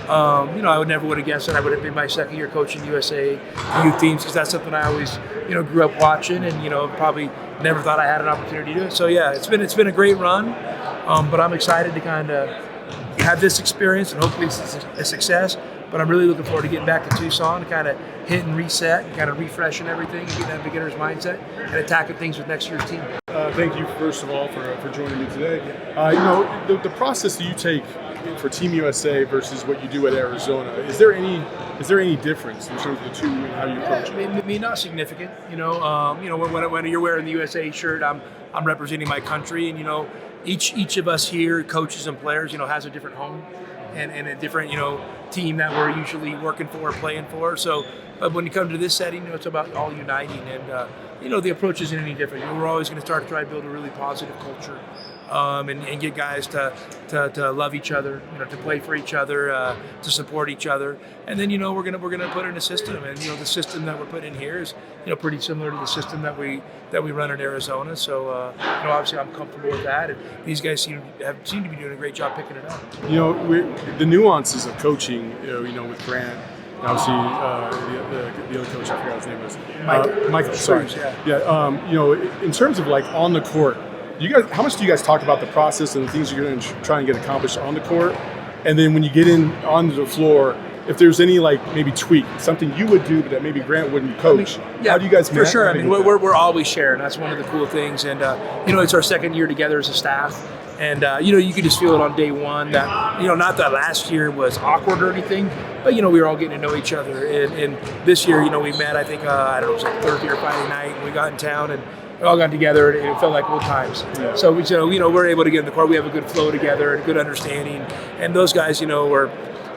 I would have guessed that I would have been my second year coaching USA youth teams, because that's something I always, grew up watching, and probably never thought I had an opportunity to do it. So yeah, it's been a great run, but I'm excited to kind of have this experience, and hopefully it's a success. But I'm really looking forward to getting back to Tucson, to kind of hit and reset, and kind of refreshing everything, and getting that beginner's mindset, and attacking things with next year's team. Thank you, first of all, for joining me today. The process that you take for Team USA versus what you do at Arizona, is there any difference in terms of the two and how you approach it? I mean, not significant. When you're wearing the USA shirt, I'm representing my country, and each of us here, coaches and players, has a different home and a different team that we're usually working for or playing for. So, but when you come to this setting, it's about all uniting, and the approach isn't any different. We're always going to start to try to build a really positive culture, and get guys to love each other, to play for each other, to support each other, and then we're gonna put in a system, and the system that we're putting in here is pretty similar to the system that we run in Arizona. So obviously I'm comfortable with that, and these guys seem to be doing a great job picking it up. The nuances of coaching, with Grant. Obviously, the other coach, I forgot his name was Michael. Sorry. Yeah. In terms of like on the court, how much do you guys talk about the process and the things you're going to try and get accomplished on the court? And then when you get in onto the floor, if there's any maybe tweak, something you would do that maybe Grant wouldn't coach, how do you guys? For sure. We're always sharing. That's one of the cool things, and it's our second year together as a staff. And, you could just feel it on day one that, not that last year was awkward or anything, but, we were all getting to know each other. And this year, we met, I think, it was like Thursday or Friday night, and we got in town, and we all got together, and it felt like old times. Yeah. So, we're able to get in the court. We have a good flow together and a good understanding. And those guys, were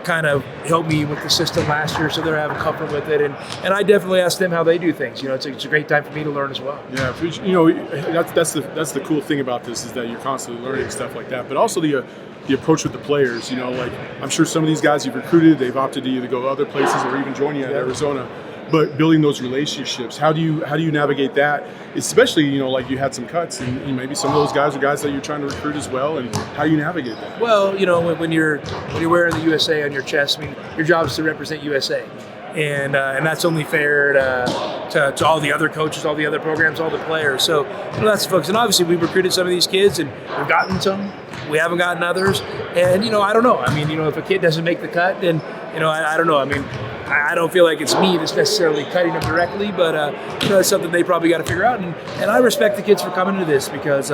kind of helped me with the system last year, so they're having comfort with it, and I definitely ask them how they do things. It's a great time for me to learn as well. Yeah, that's the cool thing about this, is that you're constantly learning stuff like that, but also the approach with the players. I'm sure some of these guys you've recruited, they've opted to either go other places or even join you at Arizona. But building those relationships, how do you navigate that? Especially, like you had some cuts, and maybe some of those guys are guys that you're trying to recruit as well, and how do you navigate that? Well, when you're wearing the USA on your chest, your job is to represent USA, and that's only fair to all the other coaches, all the other programs, all the players. So that's the folks, and obviously we've recruited some of these kids, and we've gotten some. We haven't gotten others, and I don't know. If a kid doesn't make the cut, then I don't know. I don't feel like it's me that's necessarily cutting them directly, but it's something they probably got to figure out. And I respect the kids for coming to this, because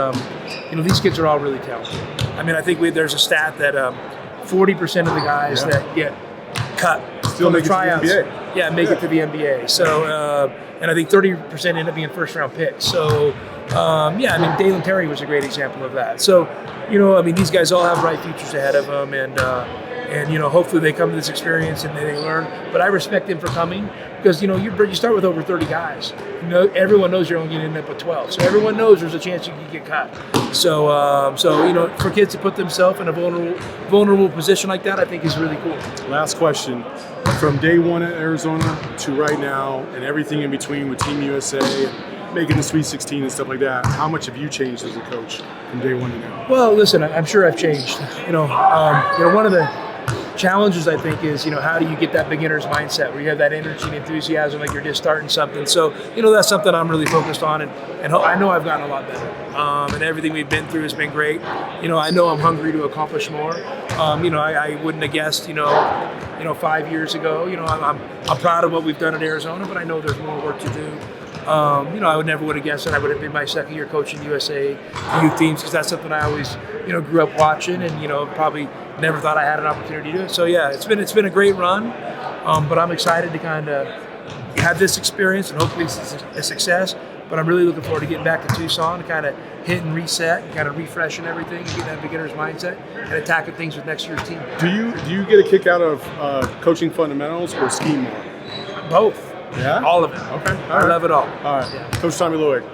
these kids are all really talented. I think there's a stat that 40% of the guys that get cut still from the make tryouts, it to the NBA. Make it to the NBA. So and I think 30% end up being first-round picks. So Dalen Terry was a great example of that. So these guys all have bright futures ahead of them, and hopefully they come to this experience and they learn. But I respect them for coming, because you start with over 30 guys. Everyone knows you're only going to end up with 12, so everyone knows there's a chance you can get cut. So for kids to put themselves in a vulnerable position like that, I think is really cool. Last question: from day one at Arizona to right now, and everything in between with Team USA and making the Sweet 16 and stuff like that, how much have you changed as a coach from day one to now? Well, listen, I'm sure I've changed. One of the challenges, I think, is how do you get that beginner's mindset where you have that energy and enthusiasm like you're just starting something. So that's something I'm really focused on, and I know I've gotten a lot better, and everything we've been through has been great. I know I'm hungry to accomplish more. I wouldn't have guessed 5 years ago. I'm proud of what we've done in Arizona, but I know there's more work to do. I would never have guessed that I would have been my second year coaching USA youth teams, because that's something I always grew up watching, and probably never thought I had an opportunity to do it. So yeah, it's been a great run, but I'm excited to kind of have this experience, and hopefully it's a success. But I'm really looking forward to getting back to Tucson, to kind of hit and reset, and kind of refreshing everything, and getting that beginner's mindset, and attacking things with next year's team. Do you get a kick out of coaching fundamentals or scheme more? Both. Yeah? All of it. Okay. I love it all. All right. Yeah. Coach Tommy Lloyd.